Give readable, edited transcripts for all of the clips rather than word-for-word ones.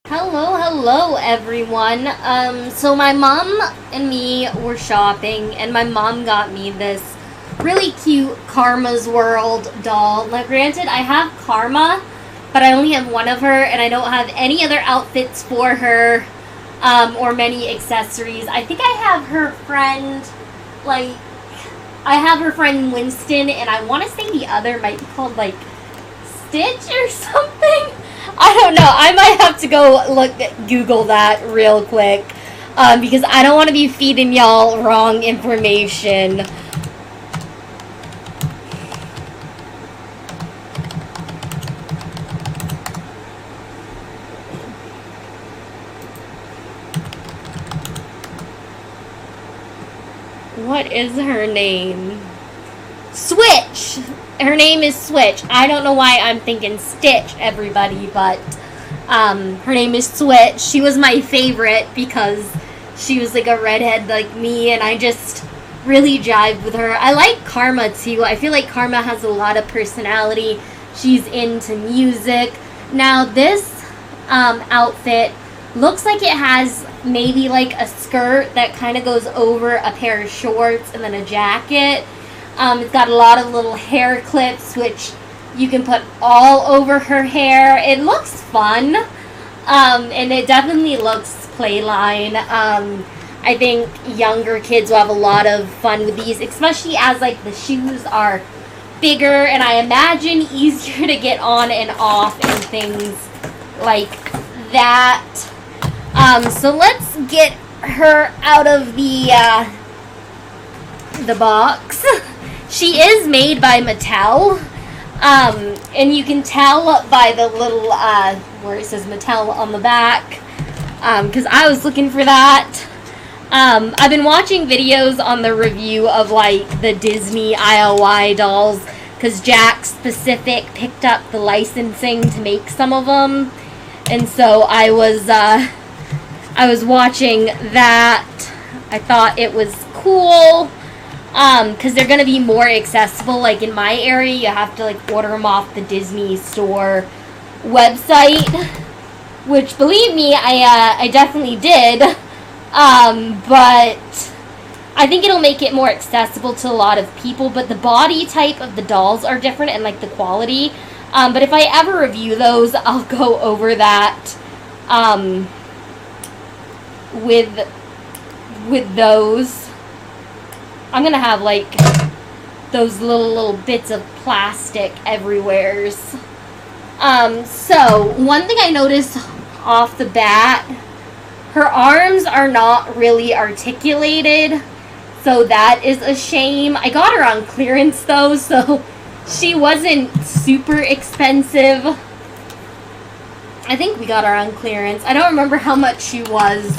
Hello everyone. So my mom and me were shopping, and my mom got me this really cute Karma's World doll. Now, granted, I have Karma, but I only have one of her, and I don't have any other outfits for her, or many accessories. I think I have her friend, like, I have her friend Winston, and I want to say the other might be called, like, Stitch or something. I don't know. I might have to go Google that real quick, because I don't want to be feeding y'all wrong information. What is her name? Switch! Her name is Switch. I don't know why I'm thinking Stitch, everybody, but her name is Switch. She was my favorite because she was like a redhead like me, and I just really jived with her. I like Karma too. I feel like Karma has a lot of personality. She's into music. Now this outfit looks like it has maybe like a skirt that kind of goes over a pair of shorts and then a jacket. It's got a lot of little hair clips, which you can put all over her hair. It looks fun, and it definitely looks playline. I think younger kids will have a lot of fun with these, especially as like the shoes are bigger and I imagine easier to get on and off and things like that. So let's get her out of the box. She is made by Mattel, and you can tell by the little, where it says Mattel on the back, because I was looking for that. I've been watching videos on the review of, like, the Disney IOI dolls, because Jack Specific picked up the licensing to make some of them, and so I was watching that. I thought it was cool. Because they're going to be more accessible. Like in my area, you have to like order them off the Disney store website, which believe me, I definitely did. But I think it'll make it more accessible to a lot of people. But the body type of the dolls are different and like the quality. But if I ever review those, I'll go over that with those. I'm gonna have like those little bits of plastic everywhere. So one thing I noticed off the bat, her arms are not really articulated, so that is a shame. I got her on clearance though, so she wasn't super expensive. I think we got her on clearance. I don't remember how much she was.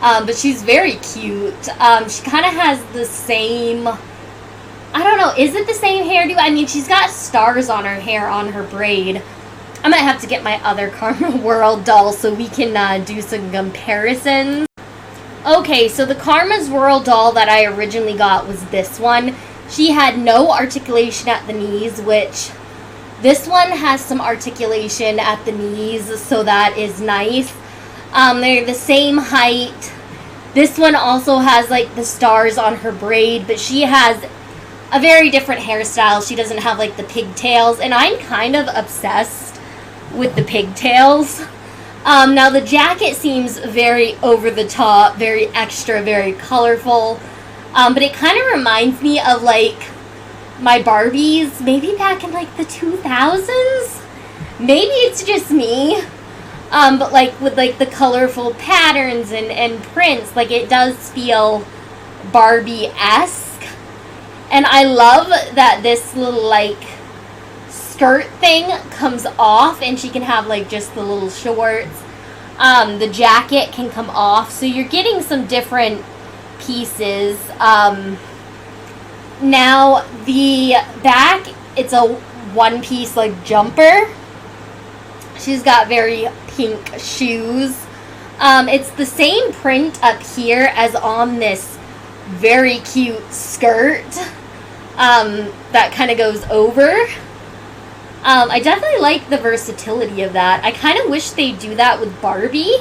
But she's very cute. She kind of has the same, I don't know, is it the same hairdo? I mean, she's got stars on her hair on her braid. I might have to get my other Karma World doll so we can do some comparisons. Okay, so the Karma's World doll that I originally got was this one. She had no articulation at the knees, which this one has some articulation at the knees, so that is nice. They're the same height. This one also has like the stars on her braid, but she has a very different hairstyle. She doesn't have like the pigtails, and I'm kind of obsessed with the pigtails. Now the jacket seems very over the top, very extra, very colorful, but it kind of reminds me of like my Barbies, maybe back in like the 2000s. Maybe it's just me. But like with like the colorful patterns and prints, like it does feel Barbie-esque. And I love that this little like skirt thing comes off and she can have like just the little shorts. The jacket can come off, so you're getting some different pieces. Now the back, it's a one-piece like jumper. She's got very pink shoes. It's the same print up here as on this very cute skirt that kind of goes over. I definitely like the versatility of that. I kind of wish they do that with Barbie,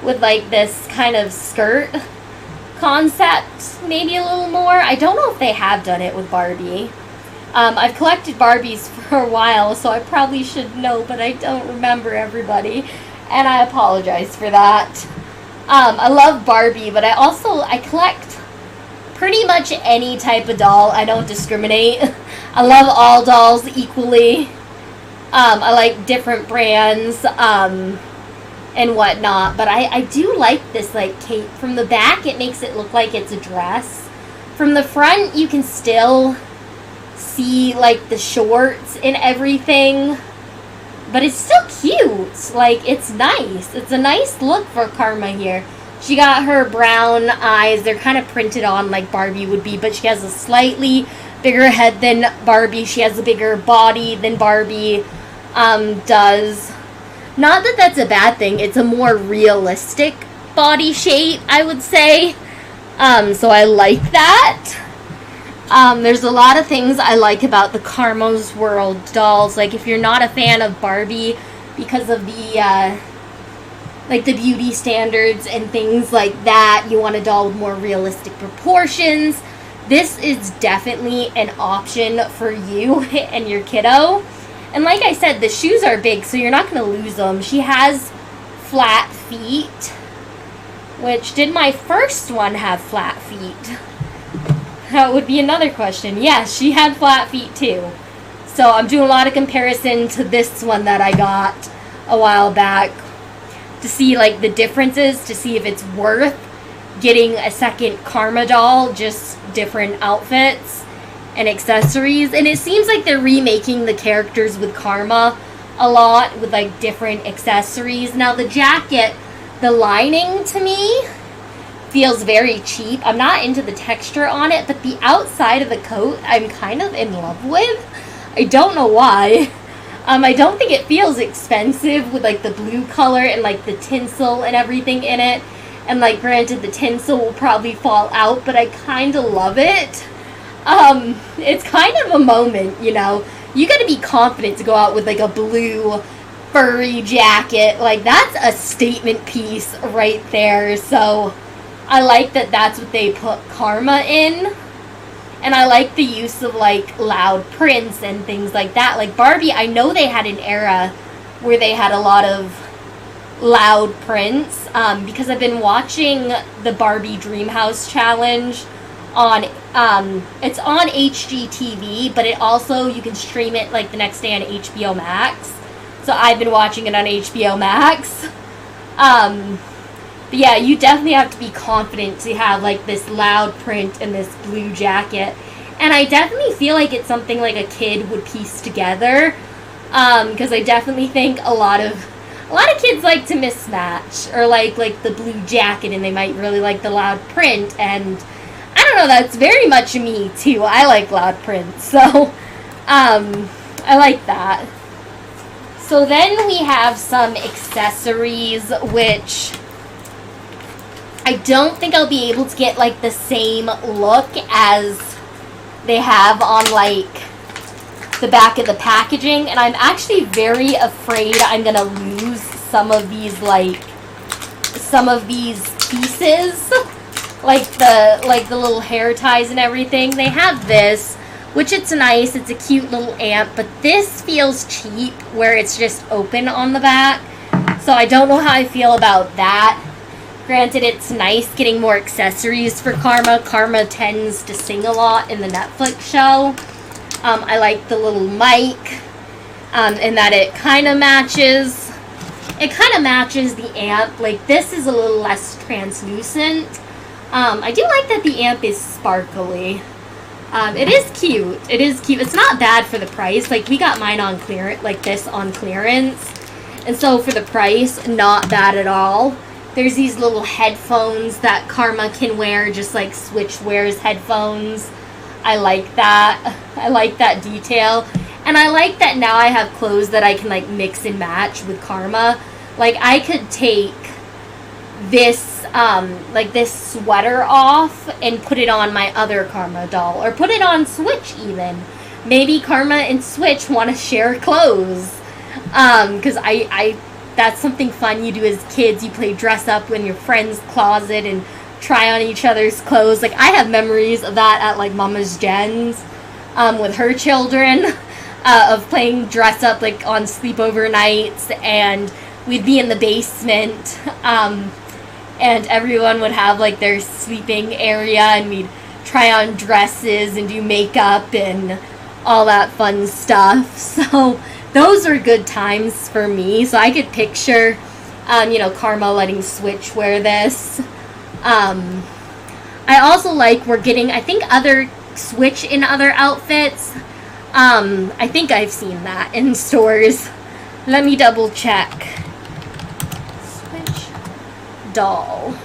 with like this kind of skirt concept maybe a little more. I don't know if they have done it with Barbie. I've collected Barbies for a while, so I probably should know, but I don't remember everybody, and I apologize for that. I love Barbie, but I collect pretty much any type of doll. I don't discriminate. I love all dolls equally. I like different brands and whatnot, but I do like this like cape. From the back, it makes it look like it's a dress. From the front, you can still see like the shorts and everything, but it's still cute. Like, it's nice. It's a nice look for Karma here. She got her brown eyes. They're kind of printed on like Barbie would be, but she has a slightly bigger head than Barbie. She has a bigger body than Barbie does. Not that that's a bad thing. It's a more realistic body shape, I would say. So I like that. There's a lot of things I like about the Karma's World dolls. Like, if you're not a fan of Barbie because of the like the beauty standards and things like that, you want a doll with more realistic proportions, this is definitely an option for you and your kiddo. And like I said, the shoes are big, so you're not going to lose them. She has flat feet, which, did my first one have flat feet? That would be another question. Yes, she had flat feet too. So I'm doing a lot of comparison to this one that I got a while back to see like the differences, to see if it's worth getting a second Karma doll, just different outfits and accessories. And it seems like they're remaking the characters with Karma a lot with like different accessories. Now the jacket, the lining to me feels very cheap. I'm not into the texture on it, but the outside of the coat I'm kind of in love with. I don't know why. I don't think it feels expensive with like the blue color and like the tinsel and everything in it. And like, granted, the tinsel will probably fall out, but I kind of love it. It's kind of a moment, you know. You gotta be confident to go out with like a blue furry jacket. Like, that's a statement piece right there. So I like that that's what they put Karma in. And I like the use of like loud prints and things like that. Like Barbie, I know they had an era where they had a lot of loud prints, because I've been watching the Barbie Dreamhouse Challenge on it's on HGTV, but it also, you can stream it like the next day on HBO Max. So I've been watching it on HBO Max. But yeah, you definitely have to be confident to have like this loud print and this blue jacket. And I definitely feel like it's something like a kid would piece together, because I definitely think a lot of kids like to mismatch, or like the blue jacket and they might really like the loud print. And I don't know, that's very much me too. I like loud prints, so I like that. So then we have some accessories, which I don't think I'll be able to get like the same look as they have on like the back of the packaging, and I'm actually very afraid I'm gonna lose some of these pieces, like the little hair ties and everything. They have this, which it's nice, it's a cute little amp, but this feels cheap where it's just open on the back. So I don't know how I feel about that. Granted, it's nice getting more accessories for Karma. Karma tends to sing a lot in the Netflix show. I like the little mic, and that it kind of matches. It kind of matches the amp. Like, this is a little less translucent. I do like that the amp is sparkly. It is cute. It is cute. It's not bad for the price. Like, we got mine on clearance, like this on clearance. And so for the price, not bad at all. There's these little headphones that Karma can wear, just like Switch wears headphones. I like that. I like that detail. And I like that now I have clothes that I can like mix and match with Karma. Like, I could take this, like this sweater off and put it on my other Karma doll. Or put it on Switch even. maybe Karma and Switch want to share clothes. Because I that's something fun you do as kids. You play dress up in your friend's closet and try on each other's clothes. Like, I have memories of that at, like, Mama's Jen's with her children, of playing dress up, like, on sleepover nights, and we'd be in the basement, and everyone would have, like, their sleeping area, and we'd try on dresses and do makeup and all that fun stuff. So those are good times for me. So I could picture, Karma letting Switch wear this. I also like we're getting, I think, other Switch in other outfits. I think I've seen that in stores. Let me double check. Switch doll.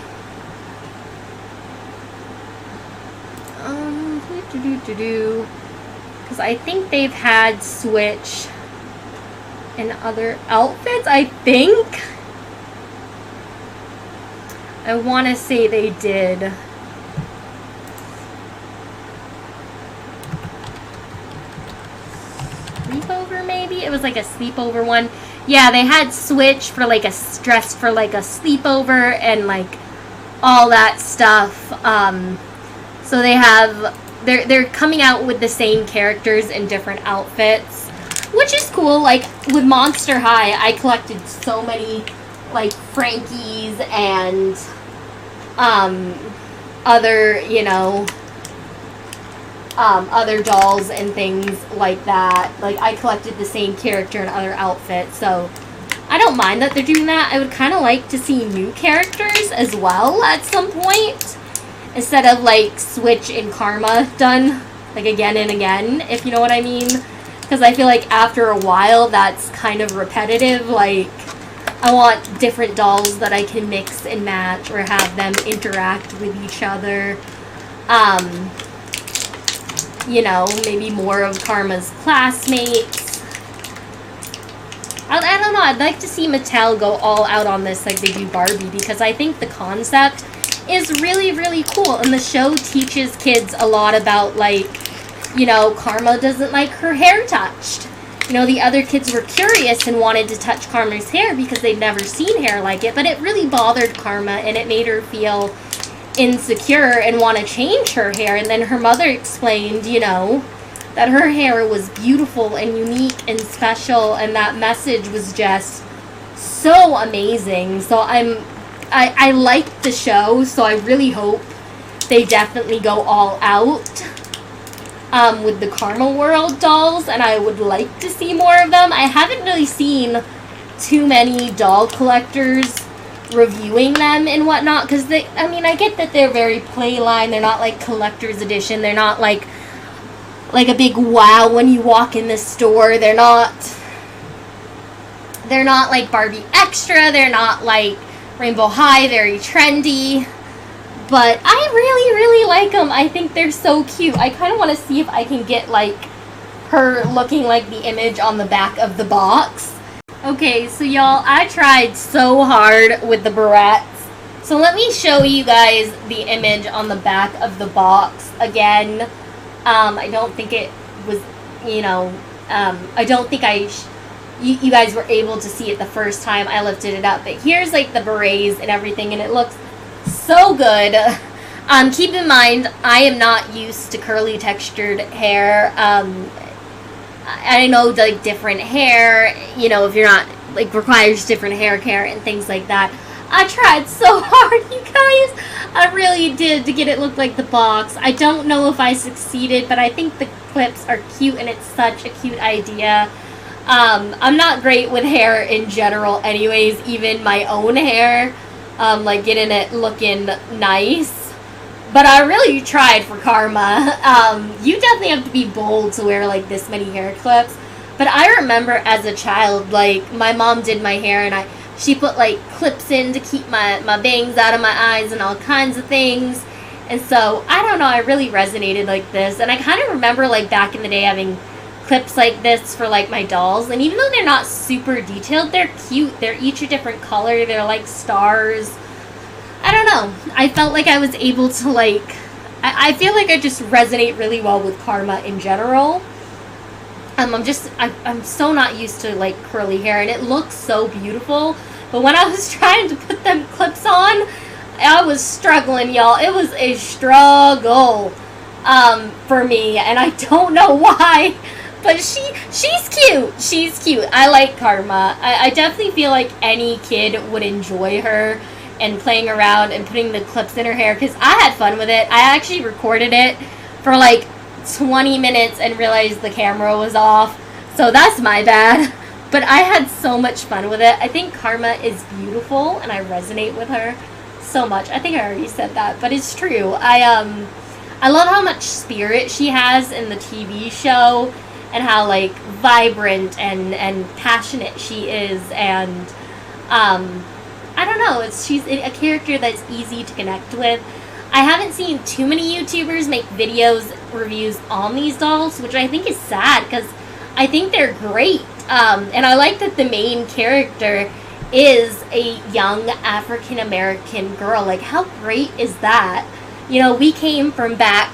Because I think they've had Switch in other outfits, I think. I want to say they did. Sleepover, maybe? It was like a sleepover one. Yeah, they had Switch for like a dress for like a sleepover and like all that stuff. So they have, they're coming out with the same characters in different outfits, which is cool. Like with Monster High, I collected so many like Frankies and other, other dolls and things like that. Like, I collected the same character in other outfits, so I don't mind that they're doing that. I would kind of like to see new characters as well at some point, instead of, like, Switch and Karma done, like, again and again, if you know what I mean. Because I feel like after a while, that's kind of repetitive. Like, I want different dolls that I can mix and match or have them interact with each other. Maybe more of Karma's classmates. I don't know. I'd like to see Mattel go all out on this like they do Barbie, because I think the concept is really, really cool. And the show teaches kids a lot about, like, Karma doesn't like her hair touched. The other kids were curious and wanted to touch Karma's hair because they'd never seen hair like it, but it really bothered Karma, and it made her feel insecure and want to change her hair. And then her mother explained, that her hair was beautiful and unique and special, and that message was just so amazing. So I liked the show, so I really hope they definitely go all out with the Karma World dolls, and I would like to see more of them. I haven't really seen too many doll collectors reviewing them and whatnot, because I get that they're very playline. They're not like collector's edition. They're not like a big wow when you walk in the store. They're not like Barbie Extra. They're not like Rainbow High, very trendy. But I really, really like them. I think they're so cute. I kind of want to see if I can get, like, her looking like the image on the back of the box. Okay, so y'all, I tried so hard with the barrettes. So let me show you guys the image on the back of the box again. I don't think it was, I don't think you guys were able to see it the first time I lifted it up. But here's, like, the berets and everything, and it looks so good. Keep in mind, I am not used to curly textured hair. I know, like, different hair, if you're not, like, requires different hair care and things like that. I tried so hard, you guys. I really did, to get it look like the box. I don't know if I succeeded, but I think the clips are cute, and it's such a cute idea. I'm not great with hair in general anyways, even my own hair. Like, getting it looking nice. But I really tried for Karma. You definitely have to be bold to wear, like, this many hair clips. But I remember as a child, like, my mom did my hair, and she put, like, clips in to keep my bangs out of my eyes and all kinds of things. And so, I don't know, I really resonated like this. And I kind of remember, like, back in the day having clips like this for, like, my dolls. And even though they're not super detailed, they're cute. They're each a different color. They're like stars. I don't know. I felt like I was able to, like, I feel like I just resonate really well with Karma in general. I'm so not used to like curly hair, and it looks so beautiful. But when I was trying to put them clips on, I was struggling, y'all. It was a struggle for me, and I don't know why. But she's cute. She's cute. I like Karma. I definitely feel like any kid would enjoy her and playing around and putting the clips in her hair, because I had fun with it. I actually recorded it for like 20 minutes and realized the camera was off. So that's my bad. But I had so much fun with it. I think Karma is beautiful, and I resonate with her so much. I think I already said that, but it's true. I love how much spirit she has in the TV show, and how like vibrant and passionate she is, and I don't know, she's a character that's easy to connect with. I haven't seen too many YouTubers make reviews on these dolls, which I think is sad, because I think they're great. And I like that the main character is a young African American girl. Like, how great is that? You know, we came from back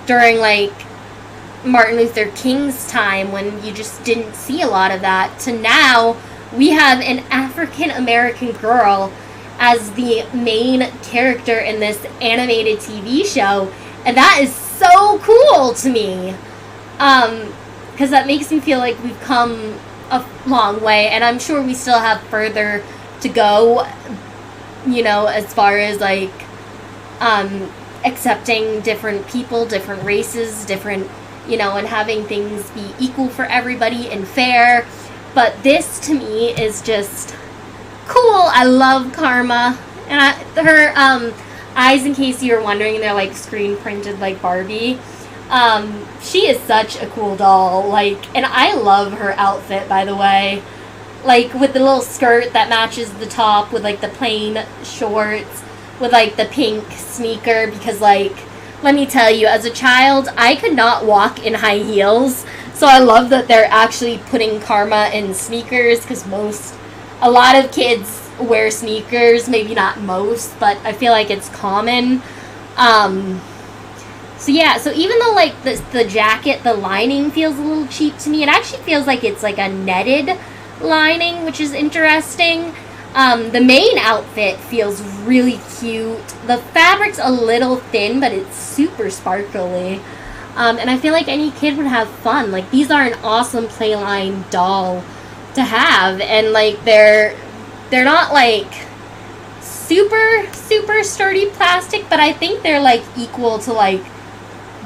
during like Martin Luther King's time, when you just didn't see a lot of that, to now we have an African American girl as the main character in this animated TV show, and that is so cool to me, because that makes me feel like we've come a long way, and I'm sure we still have further to go, you know, as far as like accepting different people, different races, different, you know, and having things be equal for everybody and fair. But this to me is just cool. I love Karma, and her eyes, in case you were wondering, they're like screen printed like Barbie. She is such a cool doll, like, and I love her outfit, by the way, like with the little skirt that matches the top with like the plain shorts with like the pink sneaker, because like, let me tell you, as a child, I could not walk in high heels. So I love that they're actually putting Karma in sneakers, because a lot of kids wear sneakers, maybe not most, but I feel like it's common. So yeah, so even though like the jacket, the lining feels a little cheap to me, it actually feels like it's like a netted lining, which is interesting. The main outfit feels really cute. The fabric's a little thin, but it's super sparkly. And I feel like any kid would have fun. Like, these are an awesome playline doll to have, and like they're not like super sturdy plastic, but I think they're like equal to like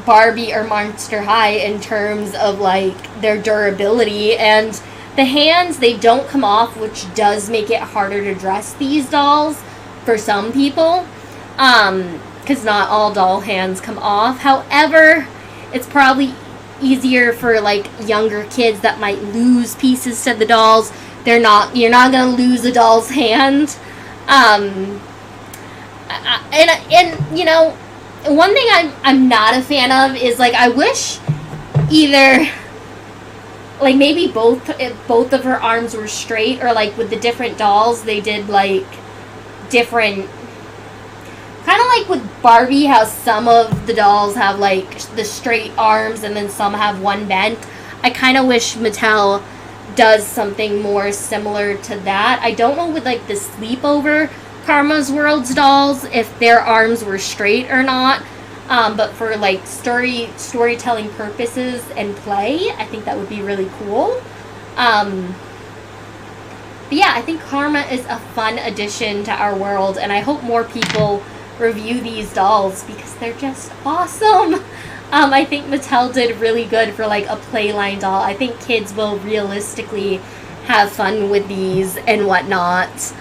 Barbie or Monster High in terms of like their durability. And the hands, they don't come off, which does make it harder to dress these dolls for some people, because not all doll hands come off. However, it's probably easier for like younger kids that might lose pieces to the dolls. You're not gonna lose a doll's hand. And you know, one thing I'm not a fan of is like, I wish either like maybe both of her arms were straight, or like with the different dolls they did like different, kind of like with Barbie, how some of the dolls have like the straight arms and then some have one bent. I kind of wish Mattel does something more similar to that. I don't know with like the Sleepover Karma's World's dolls if their arms were straight or not. But for like storytelling purposes and play, I think that would be really cool. But yeah, I think Karma is a fun addition to our world, and I hope more people review these dolls because they're just awesome. I think Mattel did really good for like a playline doll. I think kids will realistically have fun with these and whatnot.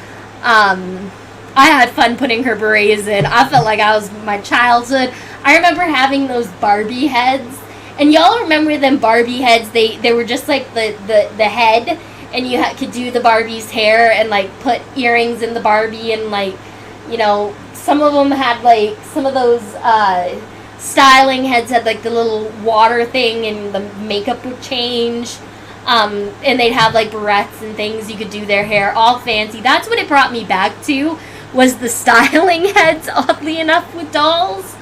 I had fun putting her berets in. I felt like I was my childhood. I remember having those Barbie heads, and y'all remember them Barbie heads? They were just like the head, and you could do the Barbie's hair and like put earrings in the Barbie, and like, you know, some of them had like, some of those styling heads had like the little water thing, and the makeup would change. And they'd have like barrettes and things, you could do their hair all fancy. That's what it brought me back to, was the styling heads, oddly enough, with dolls.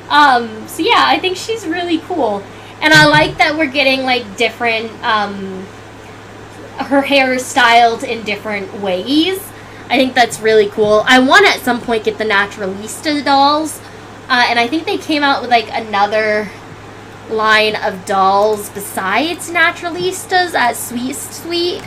So yeah, I think she's really cool. And I like that we're getting like different, her hair is styled in different ways. I think that's really cool. I want to at some point get the Naturalista dolls. And I think they came out with like another line of dolls besides Naturalistas at Sweet Sweet.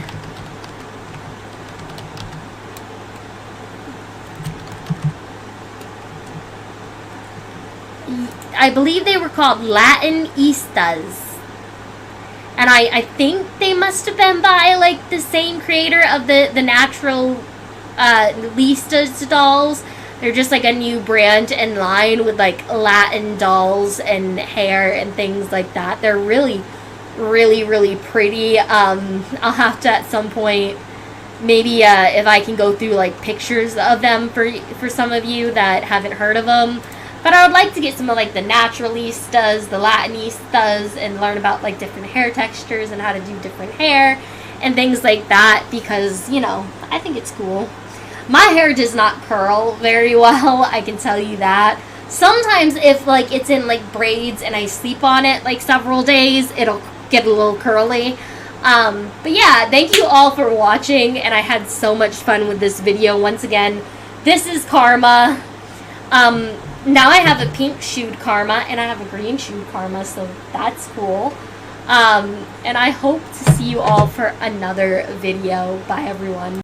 I believe they were called Latinistas. And I think they must have been by like the same creator of the Natural Listas dolls. They're just like a new brand and line with like Latin dolls and hair and things like that. They're really, really, really pretty. I'll have to at some point, maybe if I can go through like pictures of them for some of you that haven't heard of them. But I would like to get some of like the Naturalistas, the Latinistas, and learn about like different hair textures and how to do different hair and things like that, because, you know, I think it's cool. My hair does not curl very well, I can tell you that. Sometimes if like it's in like braids and I sleep on it like several days, it'll get a little curly. But yeah, thank you all for watching, and I had so much fun with this video. Once again, this is Karma. Now I have a pink shoed Karma, and I have a green shoed Karma, so that's cool. And I hope to see you all for another video. Bye, everyone.